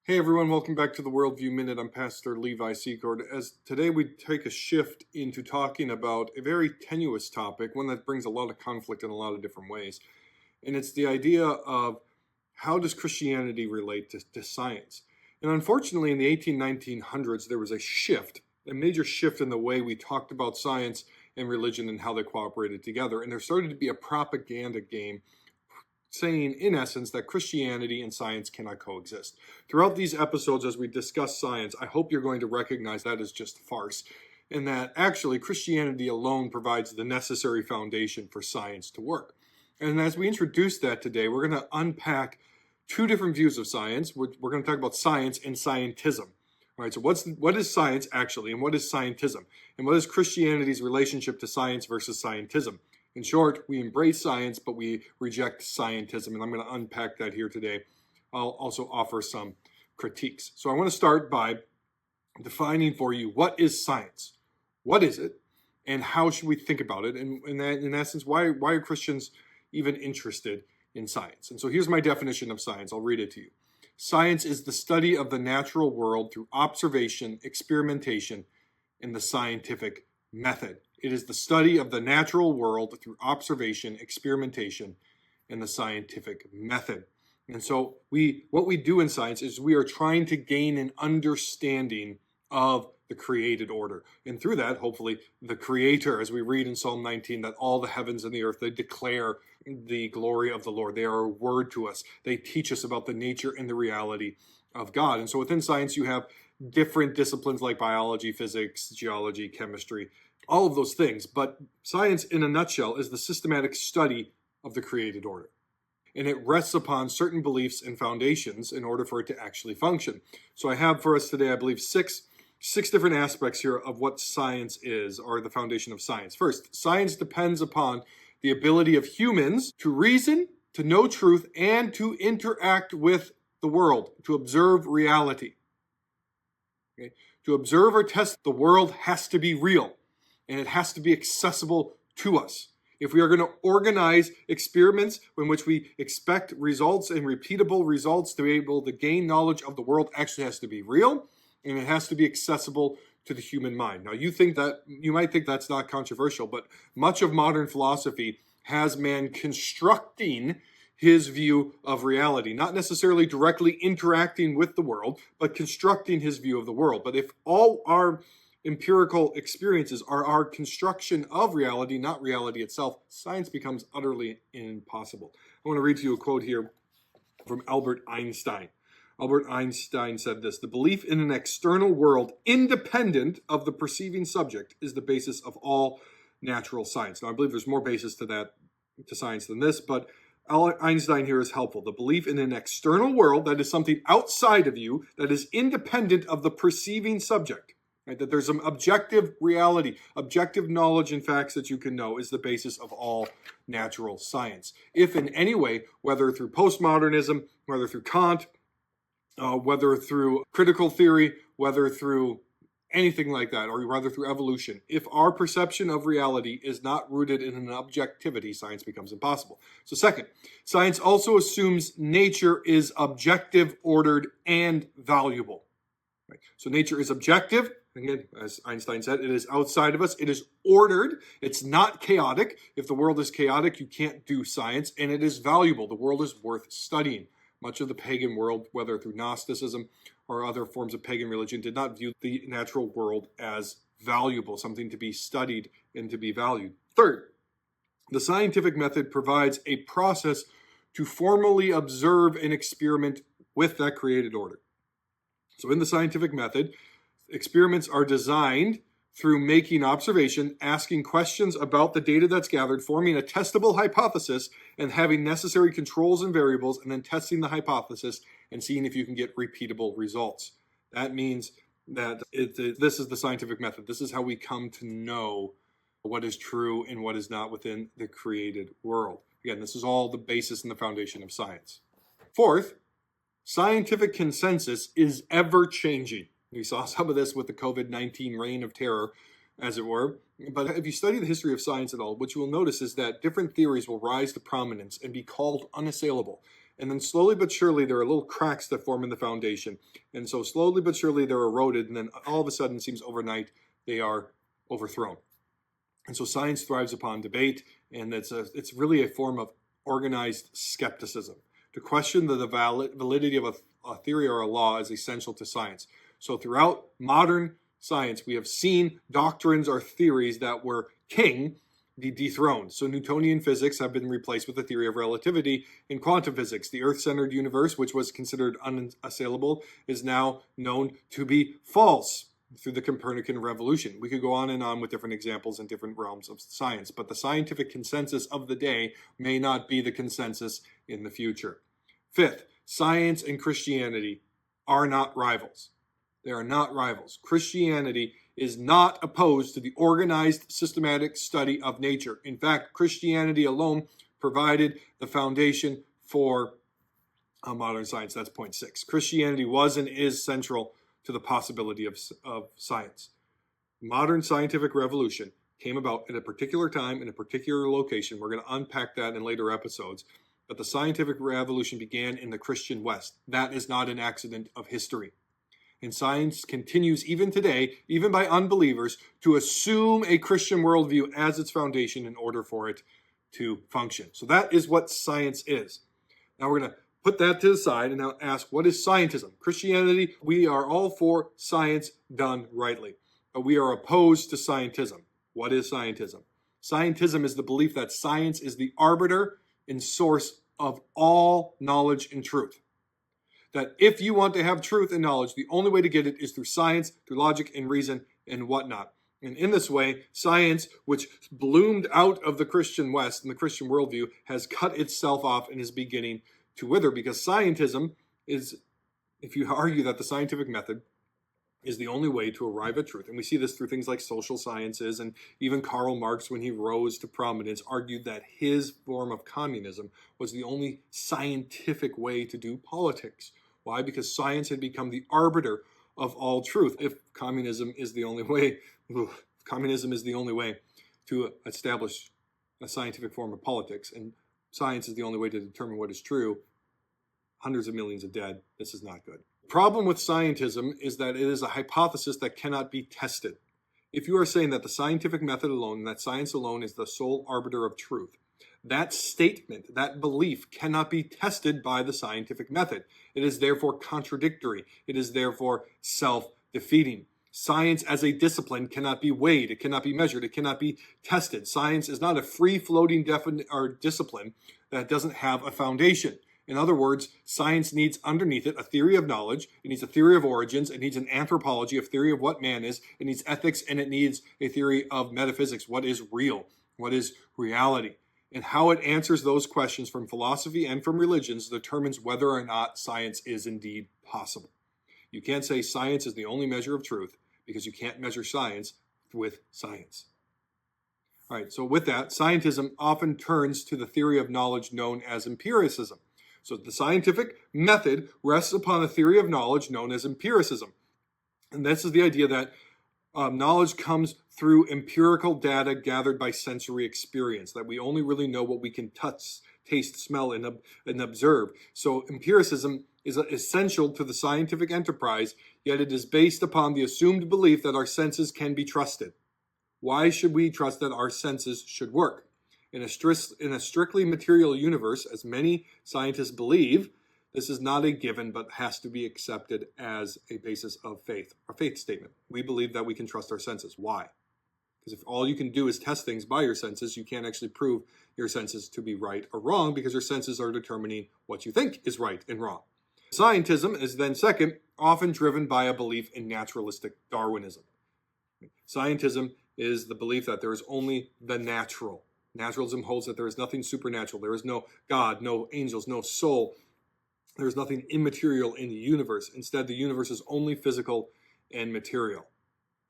Hey everyone, welcome back to the Worldview Minute. I'm Pastor Levi Secord. As today we take a shift into talking about a very tenuous topic, one that brings a lot of conflict in a lot of different ways. And it's the idea of how does Christianity relate to science? And unfortunately, in the 1900s, there was a major shift in the way we talked about science and religion and how they cooperated together. And there started to be a propaganda game saying, in essence, that Christianity and science cannot coexist. Throughout these episodes, as we discuss science, I hope you're going to recognize that is just farce, and that actually Christianity alone provides the necessary foundation for science to work. And as we introduce that today, we're going to unpack two different views of science. We're going to talk about science and scientism. All right, so what is science actually, and what is scientism? And what is Christianity's relationship to science versus scientism? In short, we embrace science, but we reject scientism, and I'm going to unpack that here today. I'll also offer some critiques. So I want to start by defining for you, what is science? What is it? And how should we think about it? And in essence, why are Christians even interested in science? And so here's my definition of science. I'll read it to you. Science is the study of the natural world through observation, experimentation, and the scientific method. It is the study of the natural world through observation, experimentation, and the scientific method. And so what we do in science is we are trying to gain an understanding of the created order. And through that, hopefully, the Creator, as we read in Psalm 19, that all the heavens and the earth, they declare the glory of the Lord. They are a word to us. They teach us about the nature and the reality of God. And so within science, you have different disciplines like biology, physics, geology, chemistry, all of those things. But science, in a nutshell, is the systematic study of the created order. And it rests upon certain beliefs and foundations in order for it to actually function. So I have for us today, I believe, six different aspects here of what science is, or the foundation of science. First, science depends upon the ability of humans to reason, to know truth, and to interact with the world, to observe reality. Okay? To observe or test the world has to be real, and it has to be accessible to us. If we are going to organize experiments in which we expect results and repeatable results to be able to gain knowledge of the world, actually has to be real, and it has to be accessible to the human mind. Now, you might think that's not controversial, but much of modern philosophy has man constructing his view of reality, not necessarily directly interacting with the world, but constructing his view of the world. But if all our empirical experiences are our construction of reality, not reality itself, science becomes utterly impossible. I want to read to you a quote here from Albert Einstein. Albert Einstein said this: "The belief in an external world independent of the perceiving subject is the basis of all natural science." Now, I believe there's more basis to science than this, but Einstein here is helpful. The belief in an external world, that is something outside of you, that is independent of the perceiving subject, right? That there's some objective reality, objective knowledge and facts that you can know, is the basis of all natural science. If in any way, whether through postmodernism, whether through Kant, whether through critical theory, whether through anything like that, or rather through evolution, if our perception of reality is not rooted in an objectivity, science becomes impossible. So second, science also assumes nature is objective, ordered, and valuable. Right? So nature is objective. Again, as Einstein said, it is outside of us. It is ordered. It's not chaotic. If the world is chaotic, you can't do science. And it is valuable. The world is worth studying. Much of the pagan world, whether through Gnosticism or other forms of pagan religion, did not view the natural world as valuable, something to be studied and to be valued. Third, the scientific method provides a process to formally observe and experiment with that created order. So in the scientific method, experiments are designed through making observation, asking questions about the data that's gathered, forming a testable hypothesis, and having necessary controls and variables, and then testing the hypothesis and seeing if you can get repeatable results. That means that this is the scientific method. This is how we come to know what is true and what is not within the created world. Again, this is all the basis and the foundation of science. Fourth, scientific consensus is ever-changing. We saw some of this with the COVID-19 reign of terror, as it were. But if you study the history of science at all, what you will notice is that different theories will rise to prominence and be called unassailable. And then slowly but surely, there are little cracks that form in the foundation. And so slowly but surely, they're eroded. And then all of a sudden, it seems overnight, they are overthrown. And so science thrives upon debate. And it's really a form of organized skepticism. To question the validity of a theory or a law is essential to science. So throughout modern science, we have seen doctrines or theories that were king be dethroned. So Newtonian physics have been replaced with the theory of relativity in quantum physics. The Earth-centered universe, which was considered unassailable, is now known to be false through the Copernican revolution. We could go on and on with different examples in different realms of science, but the scientific consensus of the day may not be the consensus in the future. Fifth, science and Christianity are not rivals. They are not rivals. Christianity is not opposed to the organized, systematic study of nature. In fact, Christianity alone provided the foundation for modern science. That's point 6. Christianity was and is central to the possibility of science. Modern scientific revolution came about at a particular time in a particular location. We're going to unpack that in later episodes. But the scientific revolution began in the Christian West. That is not an accident of history. And science continues even today, even by unbelievers, to assume a Christian worldview as its foundation in order for it to function. So that is what science is. Now we're going to put that to the side and now ask, what is scientism? Christianity, we are all for science done rightly, but we are opposed to scientism. What is scientism? Scientism is the belief that science is the arbiter and source of all knowledge and truth. That if you want to have truth and knowledge, the only way to get it is through science, through logic and reason and whatnot. And in this way, science, which bloomed out of the Christian West and the Christian worldview, has cut itself off and is beginning to wither, because scientism is, if you argue that the scientific method is the only way to arrive at truth. And we see this through things like social sciences, and even Karl Marx, when he rose to prominence, argued that his form of communism was the only scientific way to do politics. Why? Because science had become the arbiter of all truth. If communism is the only way, to establish a scientific form of politics, and science is the only way to determine what is true, hundreds of millions are dead. This is not good. The problem with scientism is that it is a hypothesis that cannot be tested. If you are saying that the scientific method alone, that science alone is the sole arbiter of truth, that statement, that belief cannot be tested by the scientific method. It is therefore contradictory. It is therefore self-defeating. Science as a discipline cannot be weighed. It cannot be measured. It cannot be tested. Science is not a free-floating discipline that doesn't have a foundation. In other words, science needs underneath it a theory of knowledge. It needs a theory of origins. It needs an anthropology, a theory of what man is. It needs ethics, and it needs a theory of metaphysics. What is real? What is reality? And how it answers those questions from philosophy and from religions determines whether or not science is indeed possible. You can't say science is the only measure of truth, because you can't measure science with science. All right, so with that, scientism often turns to the theory of knowledge known as empiricism. So the scientific method rests upon a theory of knowledge known as empiricism. And this is the idea that knowledge comes through empirical data gathered by sensory experience, that we only really know what we can touch, taste, smell, and observe. So empiricism is essential to the scientific enterprise, yet it is based upon the assumed belief that our senses can be trusted. Why should we trust that our senses should work? In a strictly material universe, as many scientists believe, this is not a given, but has to be accepted as a basis of faith, a faith statement. We believe that we can trust our senses. Why? Because if all you can do is test things by your senses, you can't actually prove your senses to be right or wrong, because your senses are determining what you think is right and wrong. Scientism is then second, often driven by a belief in naturalistic Darwinism. Scientism is the belief that there is only the natural. Naturalism holds that there is nothing supernatural. There is no God, no angels, no soul. There is nothing immaterial in the universe. Instead, the universe is only physical and material.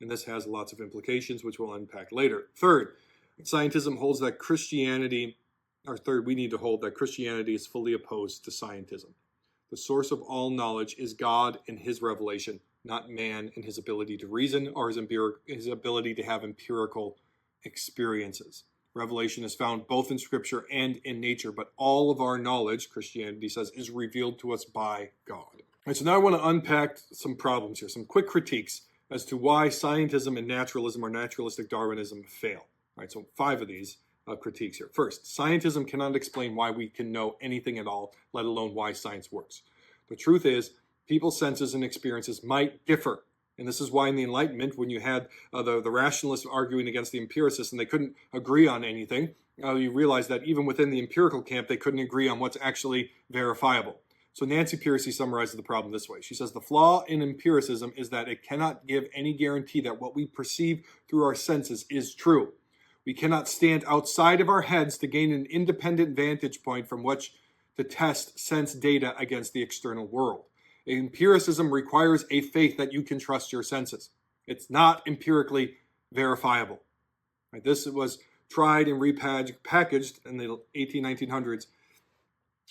And this has lots of implications, which we'll unpack later. Third, scientism holds that we need to hold that Christianity is fully opposed to scientism. The source of all knowledge is God and his revelation, not man and his ability to reason or his ability to have empirical experiences. Revelation is found both in Scripture and in nature, but all of our knowledge, Christianity says, is revealed to us by God. All right, so now I want to unpack some problems here, some quick critiques as to why scientism and naturalism or naturalistic Darwinism fail. All right, so 5 of these critiques here. First, scientism cannot explain why we can know anything at all, let alone why science works. The truth is, people's senses and experiences might differ. And this is why in the Enlightenment, when you had the rationalists arguing against the empiricists and they couldn't agree on anything, you realize that even within the empirical camp, they couldn't agree on what's actually verifiable. So Nancy Pearcey summarizes the problem this way. She says, the flaw in empiricism is that it cannot give any guarantee that what we perceive through our senses is true. We cannot stand outside of our heads to gain an independent vantage point from which to test sense data against the external world. Empiricism requires a faith that you can trust your senses. It's not empirically verifiable. Right? This was tried and repackaged in the 1900s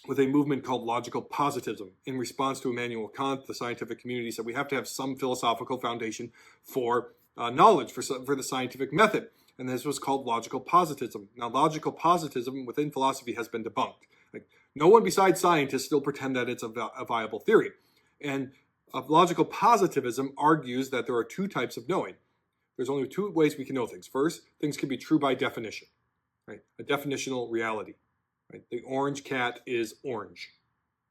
with a movement called logical positivism. In response to Immanuel Kant, the scientific community said we have to have some philosophical foundation for knowledge, for the scientific method. And this was called logical positivism. Now, logical positivism within philosophy has been debunked. Like, no one besides scientists still pretend that it's a viable theory. And logical positivism argues that there are 2 types of knowing. There's only 2 ways we can know things. First, things can be true by definition, right? A definitional reality. Right? The orange cat is orange.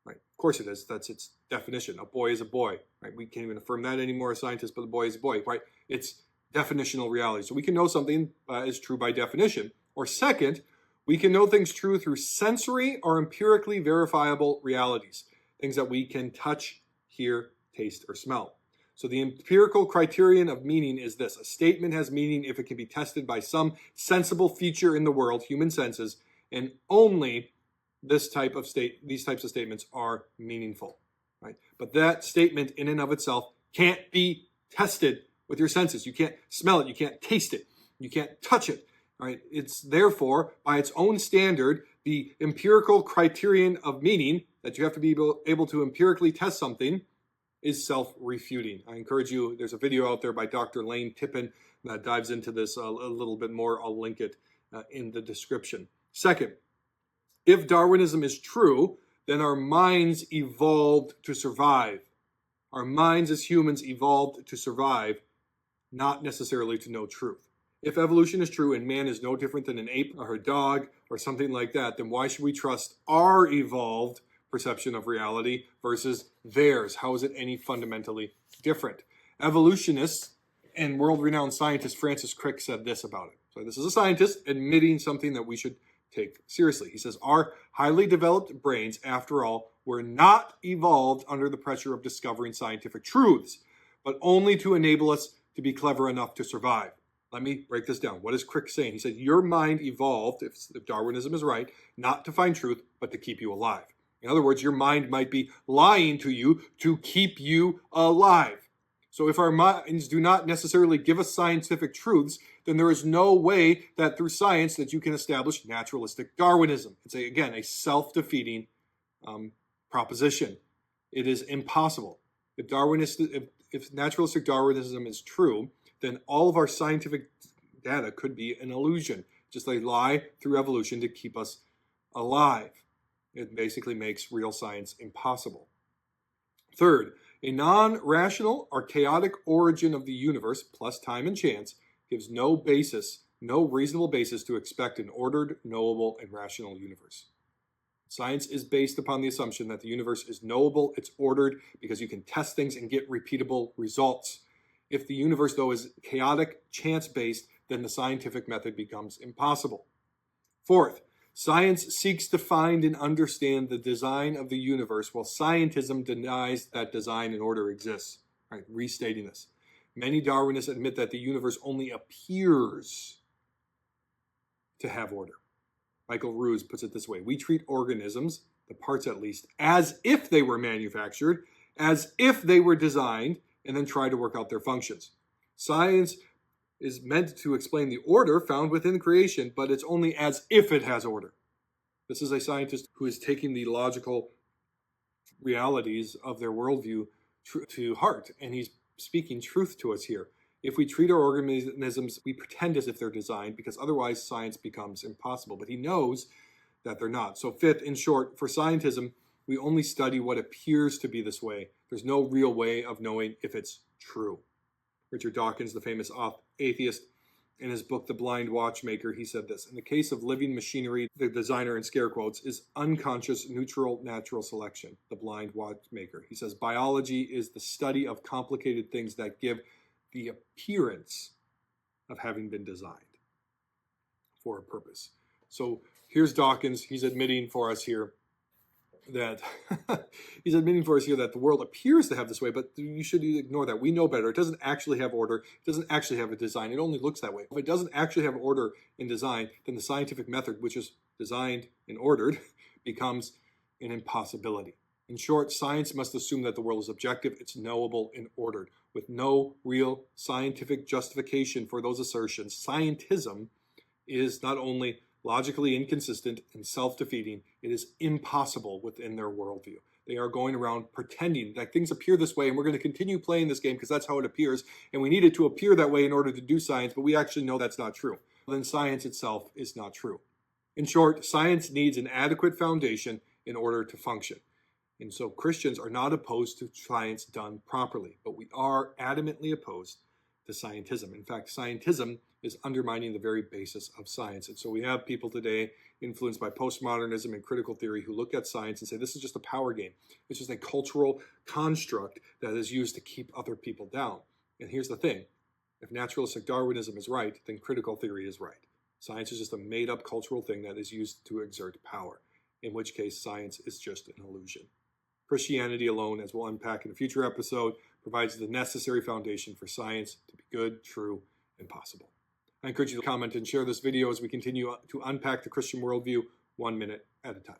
Right? Of course it is. That's its definition. A boy is a boy. Right? We can't even affirm that anymore as scientists, but a boy is a boy. Right? It's definitional reality. So we can know something is true by definition. Or second, we can know things true through sensory or empirically verifiable realities. Things that we can touch, hear, taste, or smell. So the empirical criterion of meaning is this. A statement has meaning if it can be tested by some sensible feature in the world, human senses, and only these types of statements are meaningful. Right? But that statement in and of itself can't be tested with your senses. You can't smell it. You can't taste it. You can't touch it. Right? It's therefore, by its own standard, the empirical criterion of meaning, that you have to be able to empirically test something, is self-refuting. I encourage you, there's a video out there by Dr. Lane Tippin that dives into this a little bit more. I'll link it in the description. Second, if Darwinism is true, then our minds evolved to survive. Our minds as humans evolved to survive, not necessarily to know truth. If evolution is true and man is no different than an ape or a dog or something like that, then why should we trust our evolved perception of reality versus theirs? How is it any fundamentally different? Evolutionists and world-renowned scientist Francis Crick said this about it. So this is a scientist admitting something that we should take seriously. He says, our highly developed brains, after all, were not evolved under the pressure of discovering scientific truths, but only to enable us to be clever enough to survive. Let me break this down. What is Crick saying? He said, your mind evolved, if Darwinism is right, not to find truth, but to keep you alive. In other words, your mind might be lying to you to keep you alive. So if our minds do not necessarily give us scientific truths, then there is no way that through science that you can establish naturalistic Darwinism. It's, again, a self-defeating proposition. It is impossible. If naturalistic Darwinism is true, then all of our scientific data could be an illusion. Just they lie through evolution to keep us alive. It basically makes real science impossible. Third, a non-rational or chaotic origin of the universe, plus time and chance, gives no reasonable basis to expect an ordered, knowable, and rational universe. Science is based upon the assumption that the universe is knowable, it's ordered, because you can test things and get repeatable results. If the universe, though, is chaotic, chance-based, then the scientific method becomes impossible. Fourth, science seeks to find and understand the design of the universe, while scientism denies that design and order exists. All right, restating this. Many Darwinists admit that the universe only appears to have order. Michael Ruse puts it this way: we treat organisms, the parts at least, as if they were manufactured, as if they were designed, and then try to work out their functions. Science is meant to explain the order found within creation, but it's only as if it has order. This is a scientist who is taking the logical realities of their worldview to heart, and he's speaking truth to us here. If we treat our organisms, we pretend as if they're designed, because otherwise science becomes impossible. But he knows that they're not. So fifth, in short, for scientism, we only study what appears to be this way. There's no real way of knowing if it's true. Richard Dawkins, the famous atheist, in his book, The Blind Watchmaker, he said this: in the case of living machinery, the designer, in scare quotes, is unconscious neutral natural selection, the blind watchmaker. He says biology is the study of complicated things that give the appearance of having been designed for a purpose. So here's Dawkins. He's admitting for us here that the world appears to have this way, but you should ignore that. We know better. It doesn't actually have order. It doesn't actually have a design. It only looks that way. If it doesn't actually have order and design, then the scientific method, which is designed and ordered, becomes an impossibility. In short, science must assume that the world is objective, it's knowable, and ordered. With no real scientific justification for those assertions, scientism is not only logically inconsistent and self-defeating, it is impossible within their worldview. They are going around pretending that things appear this way, and we're going to continue playing this game because that's how it appears, and we need it to appear that way in order to do science, but we actually know that's not true. Then science itself is not true. In short, science needs an adequate foundation in order to function. And so Christians are not opposed to science done properly, but we are adamantly opposed to scientism. In fact, scientism is undermining the very basis of science. And so we have people today influenced by postmodernism and critical theory who look at science and say this is just a power game. It's just a cultural construct that is used to keep other people down. And here's the thing. If naturalistic Darwinism is right, then critical theory is right. Science is just a made-up cultural thing that is used to exert power, in which case science is just an illusion. Christianity alone, as we'll unpack in a future episode, provides the necessary foundation for science to be good, true, and possible. I encourage you to comment and share this video as we continue to unpack the Christian worldview 1 minute at a time.